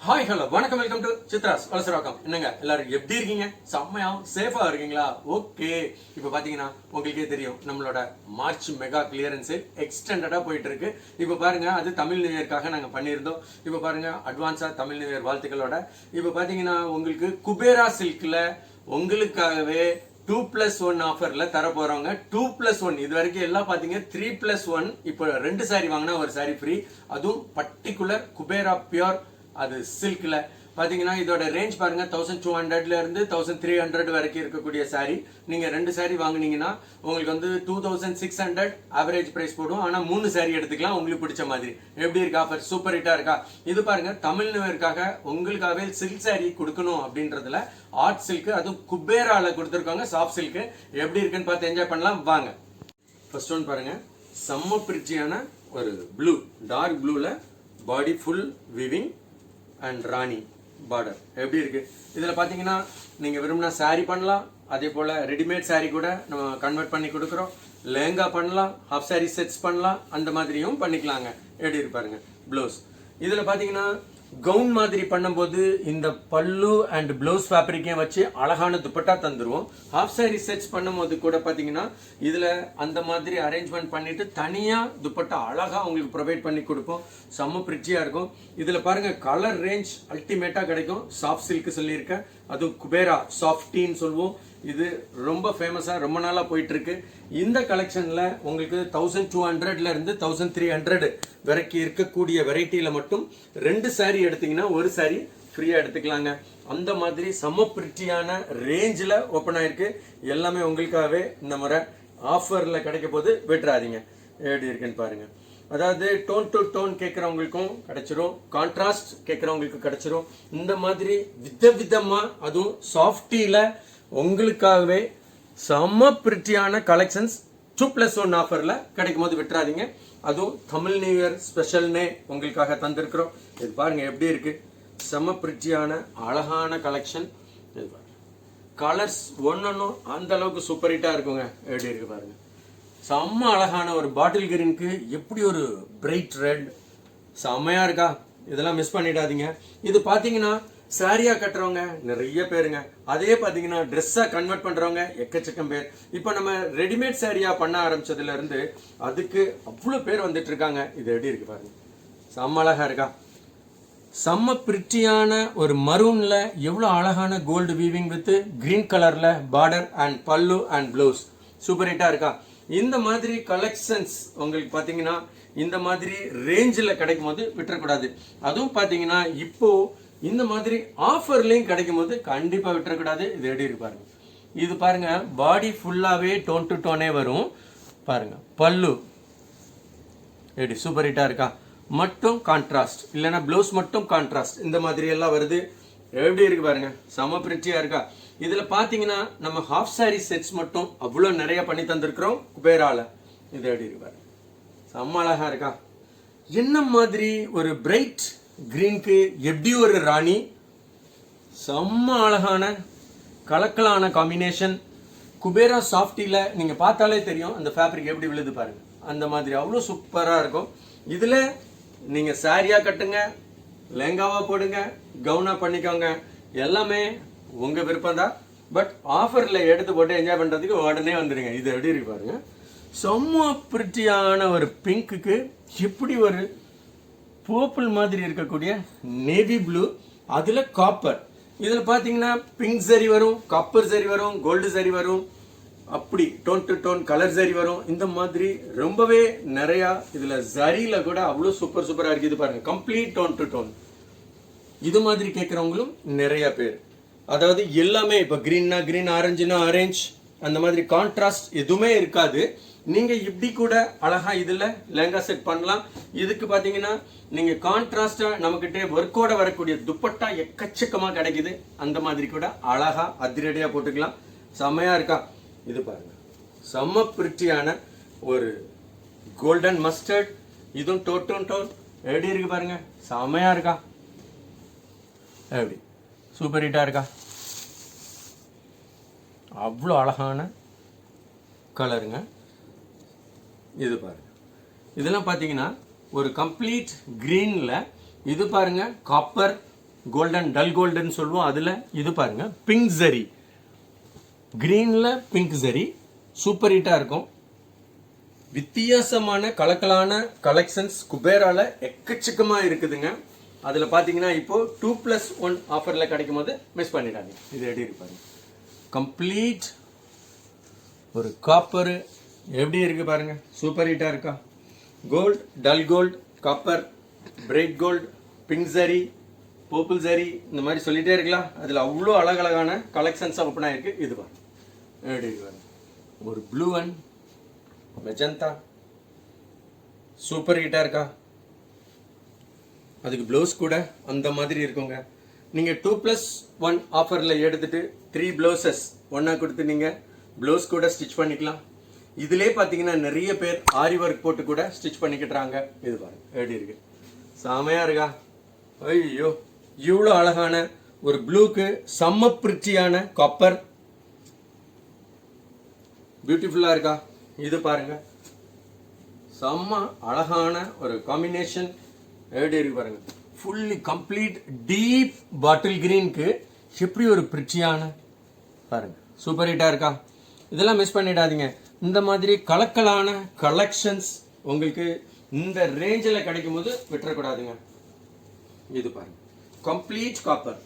Hi hello வணக்கம், welcome to Chitra's வலசராக்கம். என்னங்க எல்லாரும் எப்படி இருக்கீங்க? செம்மையா சேஃபா இருக்கீங்களா? ஓகே, இப்போ பாத்தீங்கன்னா உங்களுக்கே தெரியும் நம்மளோட மார்ச் மெகா கிளியரன்ஸ் எக்ஸ்டெண்டடா போயிட்டு இருக்கு. இப்போ பாருங்க, அது தமிழ் நியூ இயர்க்காக நாங்க பண்ணியிருந்தோம். இப்போ பாருங்க, அட்வான்ஸா தமிழ் நியூ இயர் வாழ்த்துக்களோட இப்போ பாத்தீங்கன்னா உங்களுக்கு குபேரா சில்க்ல உங்களுக்காகவே 2+1 ஆஃபர்ல தர போறவங்க. 2+1 இது வரைக்கும் எல்லாம் பாத்தீங்க 3+1. இப்போ 2 சாரி வாங்கினா ஒரு சாரி ஃப்ரீ. அதுவும் பர்டிகுலர் குபேரா பியூர் அது சில்க்ல பாத்தீங்கன்னா இதோட ரேஞ்ச் பாருங்க, 1200ல இருந்து 1300 வரைக்கும் இருக்கக்கூடிய சாரி. நீங்க 2 சாரி வாங்குனீங்கன்னா உங்களுக்கு வந்து 2600 ஆவரேஜ் பிரைஸ் போடும். ஆனா 3 சாரி எடுத்துக்கலாம் உங்களுக்கு பிடிச்ச மாதிரி. எப்படி இருக்கு ஆஃபர்? சூப்பர் ஹிட்டா இருக்கா? இது பாருங்க, தமிழ் நியூ இயர்க்காக உங்களுக்காகவே சில்க் சாரி கொடுக்கணும் அப்படின்றதுல ஆர்ட் சில்க், அதுவும் குபேரால கொடுத்துருக்காங்க சாஃப்ட் சில்க். எப்படி இருக்குன்னு பார்த்து என்ஜாய் பண்ணலாம் வாங்க. ஃபர்ஸ்ட் ஒன் பாருங்க, செம்ம பிரிச்சியான ஒரு ப்ளூ, டார்க் ப்ளூல பாடி ஃபுல் வீவிங் அண்ட் ராணி பார்டர். எப்படி இருக்கு? இதுல பாத்தீங்கன்னா நீங்க விரும்பினா சாரி பண்ணலாம், அதே போல ரெடிமேட் சாரி கூட நம்ம கன்வெர்ட் பண்ணி கொடுக்குறோம். லெஹங்கா பண்ணலாம், ஹாஃப் சாரி செட்ஸ் பண்ணலாம், அந்த மாதிரியும் பண்ணிக்கலாங்க. எப்படி இருப்பாருங்க ப்ளவுஸ். இதுல பாத்தீங்கன்னா கவுன் மாதிரி பண்ணும்போது இந்த பல்லு அண்ட் பிளவுஸ் ஃபேப்ரிக்கையும் வச்சு அழகான துப்பட்டா தந்துருவோம். ஹாஃப் சாரி செட்ஸ் பண்ணும்போது கூட பாத்தீங்கன்னா இதுல அந்த மாதிரி அரேஞ்ச்மெண்ட் பண்ணிட்டு தனியா துப்பட்டா அழகா உங்களுக்கு ப்ரொவைட் பண்ணி கொடுப்போம். செம்ம பிரிச்சியா இருக்கும். இதுல பாருங்க, கலர் ரேஞ்ச் அல்டிமேட்டா கிடைக்கும். சாஃப்ட் சில்க் சொல்லியிருக்கேன், அதுவும் குபேரா சாஃப்டின்னு சொல்லுவோம். இது ரொம்ப ஃபேமஸா ரொம்ப நாளா போயிட்டு இருக்கு. இந்த கலெக்ஷன்ல உங்களுக்கு 1200ல இருந்து 1300 வரைக்கும் இருக்கக்கூடிய வெரைட்டியில மட்டும் 2 சாரி எடுத்தீங்கன்னா ஒரு சாரி ஃப்ரீயா எடுத்துக்கலாங்க. அந்த மாதிரி செம்ம பிரிட்டியான ரேஞ்சில் ஓப்பன் ஆயிருக்கு. எல்லாமே உங்களுக்காகவே இந்த முறை ஆஃபர்ல கிடைக்க போது விட்டுறாதீங்க. எப்படி இருக்குன்னு பாருங்க. அதாவது டோன் டு டோன் கேட்கறவங்களுக்கும் கிடைச்சிரும், கான்ட்ராஸ்ட் கேட்கறவங்களுக்கும் கிடைச்சிரும். இந்த மாதிரி விதமா அதுவும் சாஃப்டில உங்களுக்காகவே செம்ம பிரிட்டியான கலெக்ஷன்ஸ் 2+1 ஆஃபர்ல கிடைக்கும் போது விட்டுறாதீங்க. அதுவும் தமிழ் நியூ இயர் ஸ்பெஷல்னே உங்களுக்காக தந்திருக்கிறோம். இது பாருங்க எப்படி இருக்கு, செம்ம பிரிட்டியான அழகான கலெக்ஷன். கலர்ஸ் ஒன்னொன்னும் அந்த அளவுக்கு சூப்பர் ஹிட்டா இருக்குங்க. எப்படி இருக்கு பாருங்க, செம்ம அழகான ஒரு பாட்டில் கிரீனுக்கு எப்படி ஒரு பிரைட் ரெட், செம்மையா இருக்கா? இதெல்லாம் மிஸ் பண்ணிடாதீங்க. இது பாத்தீங்கன்னா சாரியா கட்டுறவங்க நிறைய பேருங்க, அதே பாத்தீங்கன்னா ட்ரெஸ்ஸா கன்வெர்ட் பண்றவங்க எக்கச்சக்கம் பேர். இப்ப நம்ம ரெடிமேட் சாரியா பண்ண ஆரம்பிச்சதுல இருந்து அதுக்கு அவ்வளவு பேர் வந்துட்டு இருக்காங்க. இது எப்படி இருக்கு பாருங்க, செம்ம அழகா இருக்கா? செம்ம பிரிட்டியான ஒரு மரூன்ல எவ்வளவு அழகான கோல்டு வீவிங் வித் கிரீன் கலர்ல பார்டர் அண்ட் பல்லு அண்ட் பிளவுஸ். சூப்பர் ஹிட்டா இருக்கா? இந்த மாதிரி கலெக்ஷன்ஸ் உங்களுக்கு பாத்தீங்கன்னா இந்த மாதிரி ரேஞ்சில் கிடைக்கும் போது விட்டுறக்கூடாது. அதுவும் பாத்தீங்கன்னா இப்போ இந்த மாதிரி ஆஃபர்லயும் கிடைக்கும் போது கண்டிப்பா விட்டுறக்கூடாது. இது எப்படி இருக்கு பாருங்க. இது பாருங்க, பாடி ஃபுல்லாவே டோன் டு டோனே வரும் பாருங்க. பல்லு எப்படி சூப்பர் ஹிட்டா இருக்கா? மட்டும் கான்ட்ராஸ்ட், இல்லைன்னா பிளவுஸ் மட்டும் கான்ட்ராஸ்ட், இந்த மாதிரி எல்லாம் வருது. எப்படி இருக்கு பாருங்க, செம பிரிட்டியா இருக்கா? இதுல பாத்தீங்கன்னா நம்ம ஹாஃப் சாரி செட்ஸ் மட்டும் அவ்வளவு நிறைய பண்ணி தந்திருக்கிறோம் குபேரால. இது எப்படி இருக்கு பாருங்க, செம்ம அழகா இருக்கா? என்ன மாதிரி ஒரு பிரைட் கிரீனுக்கு எப்படி ஒரு ராணி, செம்ம அழகான கலக்கலான காம்பினேஷன். குபேரா சாஃப்டில நீங்க பார்த்தாலே தெரியும் அந்த ஃபேப்ரிக் எப்படி விழுது பாருங்க. அந்த மாதிரி அவ்வளவு சூப்பரா இருக்கும். இதுல நீங்க சாரியா கட்டுங்க, லெங்காவா போடுங்க, கவுனா பண்ணிக்கோங்க, எல்லாமே உங்க விருப்பம் தான். பட் ஆஃபர்ல எடுத்து போட்டு என்ஜாய் பண்றதுக்கு உடனே வந்துருங்க. இது எப்படி இருக்கு பாருங்க, செம்ம பிரிட்டியான ஒரு பிங்க்குக்கு எப்படி ஒரு பர்பிள் மாதிரி இருக்கக்கூடிய நேவி ப்ளூ, அதுல காப்பர். இதுல பாத்தீங்கன்னா பிங்க் சரி வரும், காப்பர் சரி வரும், கோல்டு சரி வரும், அப்படி டோன் டு டோன் கலர் சரி வரும். இந்த மாதிரி ரொம்பவே நிறைய இதுல சரியில கூட அவ்வளவு சூப்பர் சூப்பரா இருக்கு. இது பாருங்க, கம்ப்ளீட் டோன் டு டோன். இது மாதிரி கேட்கறவங்களும் நிறைய பேர். அதாவது எல்லாமே இப்ப கிரீன்னா கிரீன், ஆரஞ்சுனா ஆரஞ்சு, அந்த மாதிரி கான்ட்ராஸ்ட் எதுவுமே இருக்காது. நீங்க இப்படி கூட அழகா இதுல லெங்கா செட் பண்ணலாம். இதுக்கு பாத்தீங்கன்னா நீங்க கான்ட்ராஸ்டா நமக்கிட்டே ஒர்க்கோட வரக்கூடிய துப்பட்டா எக்கச்சக்கமா கிடைக்குது. அந்த மாதிரி கூட அழகா அதிரடியா போட்டுக்கலாம். செம்மையா இருக்கா? இது பாருங்க, செம்ம பிரிட்டியான ஒரு கோல்டன் மஸ்டர்ட். இதுவும் டோன் டோன் எப்படி இருக்கு பாருங்க, செம்மையா இருக்கா? எப்படி சூப்பர் ஹிட்டா இருக்கா? அவ்வளோ அழகான கலருங்க. இது பாருங்க, இதெல்லாம் பாத்தீங்கன்னா ஒரு கம்ப்ளீட் கிரீன்ல, இது பாருங்க காப்பர் கோல்டன் டல் கோல்டன் சொல்லுவோம். அதில் இது பாருங்க பிங்க் ஜரி, கிரீன்ல பிங்க் ஜரி, சூப்பர் ஹீட்டாக இருக்கும். வித்தியாசமான கலக்கலான கலெக்ஷன்ஸ் குபேரால எக்கச்சக்கமாக இருக்குதுங்க. அதில் பார்த்தீங்கன்னா இப்போ 2+1 ஆஃபரில் கிடைக்கும் போது மிஸ் பண்ணிடாங்க. இது எப்படி இருப்பாரு, கம்ப்ளீட் ஒரு காப்பரு எப்படி இருக்கு பாருங்க, சூப்பர் ஹீட்டாக இருக்கா. Gold, dull gold, copper, bright gold, pink zari, purple zari, இந்த மாதிரி சொல்லிட்டே இருக்கலாம். அதில் அவ்வளோ அழகழகான கலெக்ஷன்ஸ் ஓப்பன் ஆயிருக்கு. இது பாருங்க எப்படி இருக்கு பாருங்க, ஒரு ப்ளூ அண்ட் மெஜந்தா, சூப்பர் ஹீட்டாக இருக்கா. அதுக்கு ப்ளவுஸ் கூட அந்த மாதிரி இருக்குங்க. நீங்கள் 2+1 ஆஃபரில் எடுத்துட்டு 3 ப்ளவுசஸ் ஒன்றா கொடுத்து நீங்கள் ப்ளவுஸ் கூட ஸ்டிச் பண்ணிக்கலாம். இதிலே பார்த்தீங்கன்னா நிறைய பேர் ஆரி ஒர்க் போட்டு கூட ஸ்டிச் பண்ணிக்கிட்டுறாங்க. இது பாருங்க எப்படி இருக்கு, செமையா இருக்கா. ஐயோ, இவ்வளோ அழகான ஒரு ப்ளூக்கு செம்ம பிரிட்டியான காப்பர், பியூட்டிஃபுல்லா இருக்கா. இது பாருங்க செம்ம அழகான ஒரு காம்பினேஷன். எப்படி இருக்கு பாருங்க, ஃபுல்லி கம்ப்ளீட் டீப் பாட்டில் கிரீனுக்கு எப்படி ஒரு பிரிட்டியான பாருங்க, சூப்பர் ஹிட்டா இருக்கா. இதெல்லாம் மிஸ் பண்ணிடாதீங்க. இந்த மாதிரி கலக்கலான கலெக்ஷன்ஸ் உங்களுக்கு இந்த ரேஞ்சில் கிடைக்கும் போது விட்டுறக்கூடாதுங்க. இது பாருங்க கம்ப்ளீட் காப்பர்,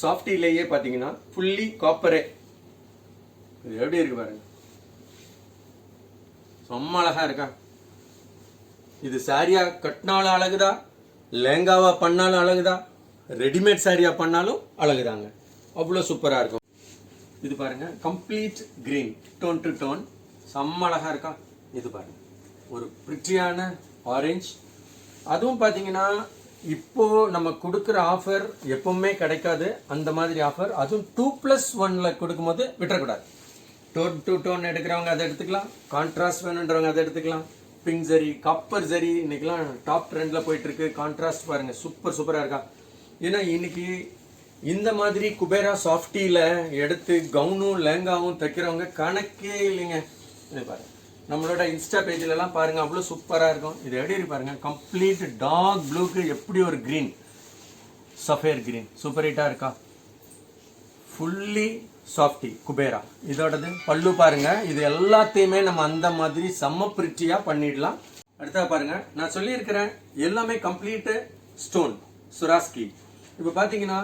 சாஃப்டிலேயே பார்த்தீங்கன்னா ஃபுல்லி காப்பரே. இது எப்படி இருக்கு பாருங்க, செம்ம அழகா இருக்கா. இது சாரியா கட்டினாலும் அழகுதா, லேங்காவா பண்ணாலும் அழகுதா, ரெடிமேட் சாரியா பண்ணாலும் அழகுதாங்க. அவ்வளோ சூப்பராக இருக்கும். இது பாருங்க complete green, tone to tone, செம்ம அழகா இருக்கா. இது பாருங்க ஒரு பிரிட்டியான ஆரஞ்சு. அதுவும் பார்த்தீங்கன்னா இப்போ நம்ம கொடுக்குற ஆஃபர் எப்பவுமே கிடைக்காது அந்த மாதிரி ஆஃபர். அதுவும் 2+1 கொடுக்கும்போது விட்டுறக்கூடாது. டோன் டு டோன் எடுக்கிறவங்க அதை எடுத்துக்கலாம், கான்ட்ராஸ்ட் வேணுன்றவங்க அதை எடுத்துக்கலாம். பிங்க் ஜரி, காப்பர் ஜரி இன்னைக்கெல்லாம் டாப் ட்ரெண்டில் போயிட்டு இருக்கு. கான்ட்ராஸ்ட் பாருங்க சூப்பராக இருக்கா. ஏன்னா இன்னைக்கு இந்த மாதிரி குபேரா சாஃப்டியில் எடுத்து கவுனும் லேங்காவும் தைக்கிறவங்க கணக்கே இல்லைங்க. இது பாருங்க நம்மளோட இன்ஸ்டா பேஜ்லலாம் பாருங்க அவ்வளோ சூப்பராக இருக்கும். இது எப்படி இருக்கு பாருங்க, கம்ப்ளீட் டார்க் ப்ளூக்கு எப்படி ஒரு கிரீன், சஃபேர் கிரீன், சூப்பர் ஹிட்டாக இருக்கா. Fully softy Kubera. இதோடது பல்லு பாருங்க. இது எல்லாத்தையுமே நம்ம அந்த மாதிரி செம்ம பிரிட்டியாக பண்ணிடலாம். அடுத்தா பாருங்க நான் சொல்லியிருக்கிறேன் எல்லாமே கம்ப்ளீட்டு ஸ்டோன் சுராஸ்கி. இப்போ பார்த்தீங்கன்னா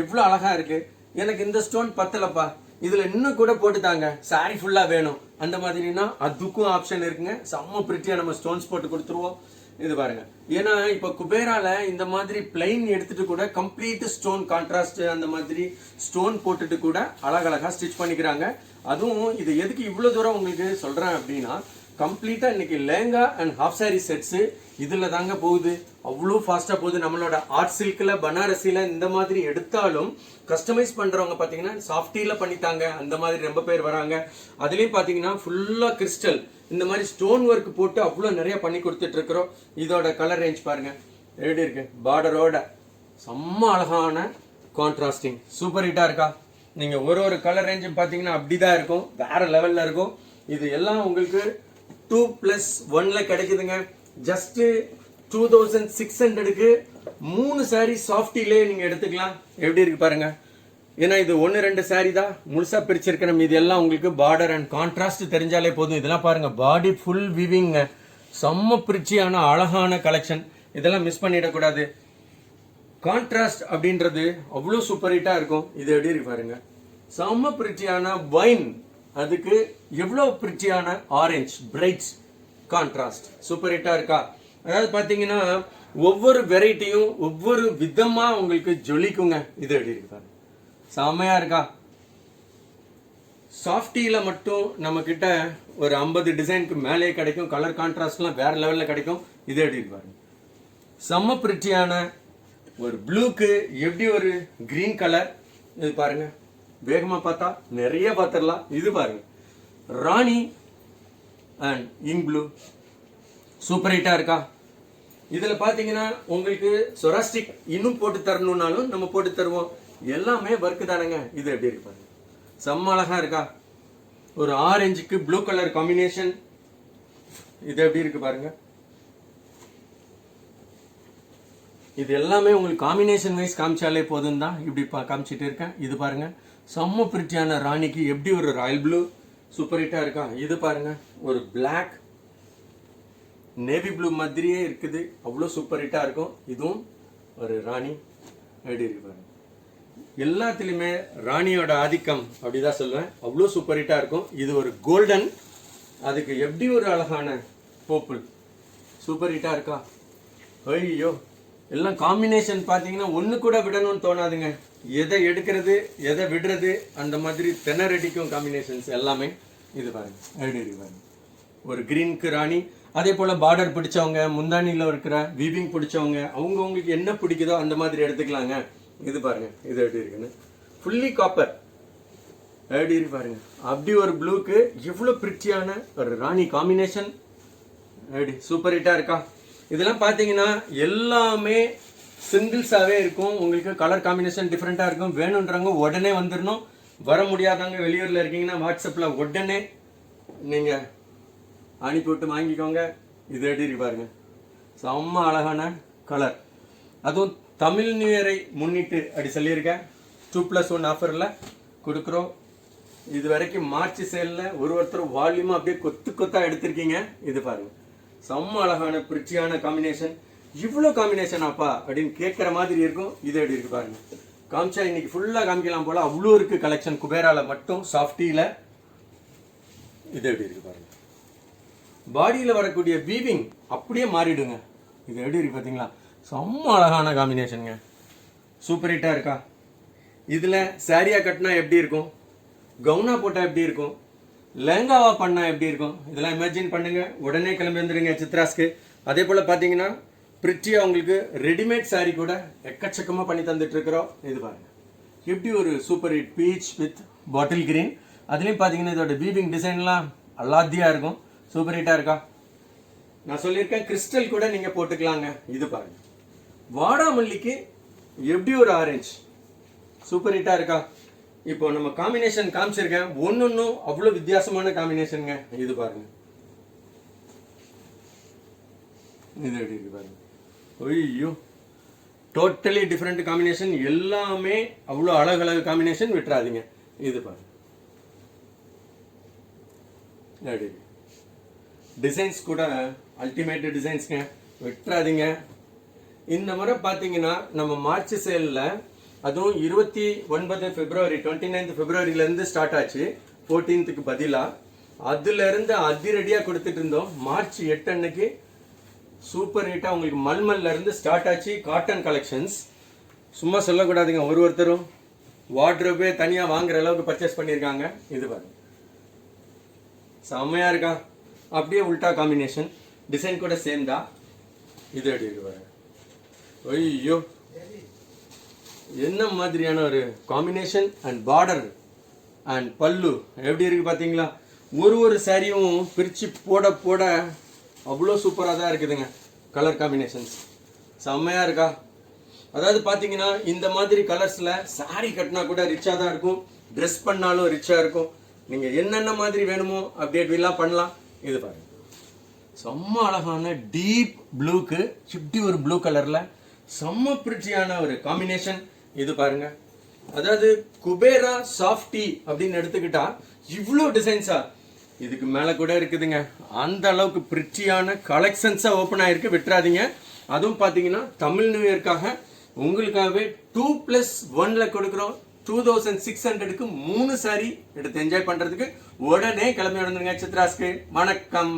எவ்வளோ அழகா இருக்கு. எனக்கு இந்த ஸ்டோன் பத்தலப்பா, இதுல இன்னும் கூட போட்டுட்டாங்க, சாரி ஃபுல்லா வேணும் அந்த மாதிரினா அதுக்கும் ஆப்ஷன் இருக்குங்க. செம்ம பிரிட்டியா நம்ம ஸ்டோன்ஸ் போட்டு கொடுத்துருவோம். இது பாருங்க, ஏன்னா இப்ப குபேரால இந்த மாதிரி பிளைன் எடுத்துட்டு கூட கம்ப்ளீட் ஸ்டோன் கான்ட்ராஸ்ட் அந்த மாதிரி ஸ்டோன் போட்டுட்டு கூட அழகழகா ஸ்டிச் பண்ணிக்கிறாங்க. அதுவும் இது எதுக்கு இவ்வளவு தூரம் உங்களுக்கு சொல்றேன் அப்படின்னா, கம்ப்ளீட்டா இன்னைக்கு lehenga and half sorry sets இதுல தாங்க போகுது. அவ்வளோ ஃபாஸ்டா போகுது. நம்மளோட ஆர்ட் சில்க்ல பனாரசில இந்த மாதிரி எடுத்தாலும் கஸ்டமைஸ் பண்றவங்க பாத்தீங்கன்னா சாஃப்டில பண்ணித்தாங்க அந்த மாதிரி ரொம்ப பேர் வராங்க. அதுலயும் பாத்தீங்கன்னா ஃபுல்லா கிறிஸ்டல் இந்த மாதிரி ஸ்டோன் ஒர்க் போட்டு அவ்வளோ நிறைய பண்ணி கொடுத்துட்டு இருக்கிறோம். இதோட கலர் ரேஞ்ச் பாருங்க எப்படி இருக்கு, பார்டரோட செம்ம அழகான கான்ட்ராஸ்டிங், சூப்பர் ஹிட்டா இருக்கா. நீங்க ஒரு கலர் ரேஞ்சும் பாத்தீங்கன்னா அப்படிதான் இருக்கும், வேற லெவல்ல இருக்கும். இது எல்லாம் உங்களுக்கு 2+1 கிடைக்குதுங்க. ஜஸ்ட் 2600க்கு 3 சாரி சாஃப்டிலே நீங்க எடுத்துக்கலாம். எப்படி இருக்கு பாருங்க. ஏன்னா இது 1-2 சாரி தான் முழுசா பிரிச்சிருக்கிற, மீது எல்லாம் உங்களுக்கு பார்டர் அண்ட் கான்ட்ராஸ்ட் தெரிஞ்சாலே போதும். இதெல்லாம் பாருங்க பாடி ஃபுல் வீவிங், செம்ம பிரிச்சியான அழகான கலெக்ஷன். இதெல்லாம் மிஸ் பண்ணிடக்கூடாது. கான்ட்ராஸ்ட் அப்படின்றது அவ்வளோ சூப்பர் ஹிட்டா இருக்கும். இது எப்படி இருக்கு பாருங்க, செம்ம பிரிட்டியான வைன், அதுக்கு எவ்வளவு பிரிட்டியான ஆரஞ்சு பிரைட் கான்ட்ராஸ்ட், சூப்பர் ஹிட்டா இருக்கா. அதாவது பாத்தீங்கன்னா ஒவ்வொரு வெரைட்டியும் ஒவ்வொரு விதமா உங்களுக்கு ஜொலிக்குங்க. இது எப்படி இருக்கு பாருங்க, செமையா இருக்கா. சாஃப்டில மட்டும் நம்ம கிட்ட ஒரு 50 டிசைனுக்கு மேலே கிடைக்கும். கலர் கான்ட்ராஸ்ட்லாம் வேற லெவல்ல கிடைக்கும். இது எப்படி இருக்கு பாருங்க, செம்ம பிரிட்டியான ஒரு ப்ளூக்கு எப்படி ஒரு கிரீன் கலர். இது பாருங்க வேகமா பார்த்தா நிறைய பார்த்துடலாம். இது பாருங்க ராணி அண்ட் இங்க் ப்ளூ, சூப்பர் ஹிட்டா இருக்கா. இதுல பாத்தீங்கன்னா உங்களுக்கு சொராஸ்டிக் இன்னும் போட்டு தரணும்னாலும் நம்ம போட்டு தருவோம். எல்லாமே ஒர்க் தானுங்க. இது எப்படி இருக்கு பாருங்க, செம்ம அழகா இருக்கா. ஒரு ஆரஞ்சுக்கு ப்ளூ கலர் காம்பினேஷன். இது எப்படி இருக்கு பாருங்க, இது எல்லாமே உங்களுக்கு காம்பினேஷன் வைஸ் காமிச்சாலே போதும் தான் இப்படி காமிச்சிட்டு இருக்கேன். இது பாருங்க, செம்ம பிரிட்டியான ராணிக்கு எப்படி ஒரு ராயல் ப்ளூ சூப்பர் ஹிட்டா இருக்கா. இது பாருங்க, ஒரு பிளாக் நேவி ப்ளூ மாதிரியே இருக்குது, அவ்வளோ சூப்பர் ஹிட்டா இருக்கும். இதுவும் ஒரு ராணி எப்படி இருக்கு பாருங்க. எல்லாத்துலேயுமே ராணியோட ஆதிக்கம் அப்படிதான் சொல்லுவேன், அவ்வளோ சூப்பர் ஹிட்டா இருக்கும். இது ஒரு கோல்டன், அதுக்கு எப்படி ஒரு அழகான பர்பிள் சூப்பர் ஹிட்டா இருக்கா. ஐயோ, எல்லாம் காம்பினேஷன் பார்த்தீங்கன்னா ஒன்று கூட விடணும்னு தோணாதுங்க. எதை எடுக்கிறது எதை விடுறது அந்த மாதிரி தென்னரடிக்கும் காம்பினேஷன்ஸ் எல்லாமே. இது பாருங்க எப்படி இருக்கு பாருங்க. ஒரு கிரீனுக்கு ராணி, அதே போல் பார்டர் பிடிச்சவங்க, முந்தானியில் இருக்கிற வீவிங் பிடிச்சவங்க, அவங்களுக்கு என்ன பிடிக்குதோ அந்த மாதிரி எடுத்துக்கலாங்க. இது பாருங்க, இது எப்படி இருக்குன்னு ஃபுல்லி காப்பர் எப்படி இருக்கு பாருங்க. அப்படி ஒரு ப்ளூக்கு எவ்வளோ பிரிட்டியான ஒரு ராணி காம்பினேஷன் எப்படி சூப்பர் ஹிட்டாக இருக்கா. இதெல்லாம் பார்த்தீங்கன்னா எல்லாமே சிங்கிள்ஸாகவே இருக்கும். உங்களுக்கு கலர் காம்பினேஷன் டிஃப்ரெண்ட்டாக இருக்கும். வேணுன்றவங்க உடனே வந்துடணும். வர முடியாதவங்க வெளியூரில் இருக்கீங்கன்னா வாட்ஸ்அப்பில் உடனே நீங்கள் அனுப்பிவிட்டு வாங்கிக்கோங்க. இது எப்படி இருக்கு பாருங்க, செம்ம அழகான கலர். அதுவும் தமிழ் நியூ இயரை முன்னிட்டு அப்படி சொல்லியிருக்கேன். 2+1 ஆஃபரில் கொடுக்குறோம். இது வரைக்கும் மார்ச் சேலில் ஒருத்தர் வால்யூமாக அப்படியே கொத்து கொத்தா எடுத்திருக்கீங்க. இது பாருங்க, செம்ம அழகான பிரிச்சியான காம்பினேஷன். இவ்வளோ காம்பினேஷன் அப்பா அப்படின்னு கேட்குற மாதிரி இருக்கும். இது எப்படி இருக்கு பாருங்க. காமிச்சா இன்னைக்கு ஃபுல்லாக காமிக்கலாம் போல, அவ்வளோ இருக்கு கலெக்ஷன். குபேரால மட்டும் சாஃப்டியில் இது எப்படி இருக்கு பாருங்க. பாடியில் வரக்கூடிய வீவிங் அப்படியே மாறிடுங்க. இது எப்படி இருக்கு பார்த்தீங்களா, செம்ம அழகான காம்பினேஷனுங்க, சூப்பர் ஹிட்டாக இருக்கா. இதில் சாரியா கட்டினா எப்படி இருக்கும், கவுனா போட்டால் எப்படி இருக்கும், லெஹங்காவா பண்ணா எப்படி இருக்கும், இதெல்லாம் இமேஜின் பண்ணுங்க. உடனே கிளம்பி வந்துடுங்க சித்ராஸ்க்கு. அதே போல் பார்த்தீங்கன்னா பிரிட்டியாக உங்களுக்கு ரெடிமேட் சாரி கூட எக்கச்சக்கமாக பண்ணி தந்துட்டு இருக்கிறோம். இது பாருங்க, எப்படி ஒரு super hit beach with bottle green. அதுலேயும் பார்த்தீங்கன்னா இதோட வீவிங் டிசைன்லாம் அல்லாத்தியாக இருக்கும், சூப்பர் ஹிட்டாக இருக்கா. நான் சொல்லியிருக்கேன் கிறிஸ்டல் கூட நீங்கள் போட்டுக்கலாங்க. இது பாருங்க, வாடாமல்லிக்கு எப்படி ஒரு ஆரஞ்சு சூப்பர் ஹிட்டாக இருக்கா. இப்போ நம்ம காம்பினேஷன் காமிச்சிருக்கேன், ஒன்னொன்னும் அவ்வளோ வித்தியாசமான காம்பினேஷனுங்க. இது பாருங்க, இது எப்படி இருக்கு பாருங்க. ஐயோ, டோட்டலி டிஃப்ரெண்ட் காம்பினேஷன், எல்லாமே அவ்வளோ அழகழகு காம்பினேஷன், விட்டுறாதீங்க. இது பாருங்க, டிசைன்ஸ் கூட அல்டிமேட் டிசைன்ஸ்ங்க, விட்டுறாதீங்க. இந்த முறை பார்த்தீங்கன்னா நம்ம மார்ச் சேலில், அதுவும் 29 பிப்ரவரி 29 பிப்ரவரியிலேருந்து ஸ்டார்ட் ஆச்சு, 14க்கு பதிலாக. அதுலேருந்து அதிரடியாக கொடுத்துட்டு இருந்தோம். மார்ச் 8 அன்னைக்கு சூப்பர் ஹிட்டாக உங்களுக்கு மல்மல்ல இருந்து ஸ்டார்ட் ஆச்சு. காட்டன் கலெக்ஷன்ஸ் சும்மா சொல்லக்கூடாதுங்க, ஒருத்தரும் வார்ட்ரோபே தனியாக வாங்குற அளவுக்கு பர்ச்சேஸ் பண்ணியிருக்காங்க. இது பாருங்க, செம்மையாக இருக்கா. அப்படியே உல்டா காம்பினேஷன், டிசைன் கூட சேம் தான். இது எப்படி இருக்கு பாருங்க. ஐயோ, என்ன மாதிரியான ஒரு காம்பினேஷன் அண்ட் பார்டர் அண்ட் பல்லு எப்படி இருக்கு பார்த்தீங்களா. ஒரு சாரியும் பிரித்து போட போட அவ்வளோ சூப்பராக தான் இருக்குதுங்க. கலர் காம்பினேஷன்ஸ் செம்மையாக இருக்கா. அதாவது பார்த்தீங்கன்னா இந்த மாதிரி கலர்ஸில் சாரி கட்டினா கூட ரிச்சாக தான் இருக்கும், ட்ரெஸ் பண்ணாலும் ரிச்சாக இருக்கும். நீங்கள் என்னென்ன மாதிரி வேணுமோ அப்படியெல்லாம் பண்ணலாம். இது பாருங்க, செம்ம அழகான டீப் ப்ளூக்கு இப்படி ஒரு ப்ளூ கலரில் செம்ம பிரிட்டியான ஒரு காம்பினேஷன். இது பாருங்க, அதாவது குபேரா சாஃப்டி அப்படின்னு எடுத்துக்கிட்டா இவ்வளோ டிசைன்ஸா இதுக்கு மேலே கூட இருக்குதுங்க. அந்த அளவுக்கு பிரிட்டியான கலெக்ஷன்ஸா ஓப்பன் ஆயிருக்கு, விட்டுறாதீங்க. அதுவும் பார்த்தீங்கன்னா தமிழ் நியூ இயர்க்காக உங்களுக்காகவே 2+1 கொடுக்குறோம். 2600க்கு 3 சாரி எடுத்து என்ஜாய் பண்றதுக்கு உடனே கிளம்பி வந்துருங்க சித்ராஸ்க்கு. வணக்கம்.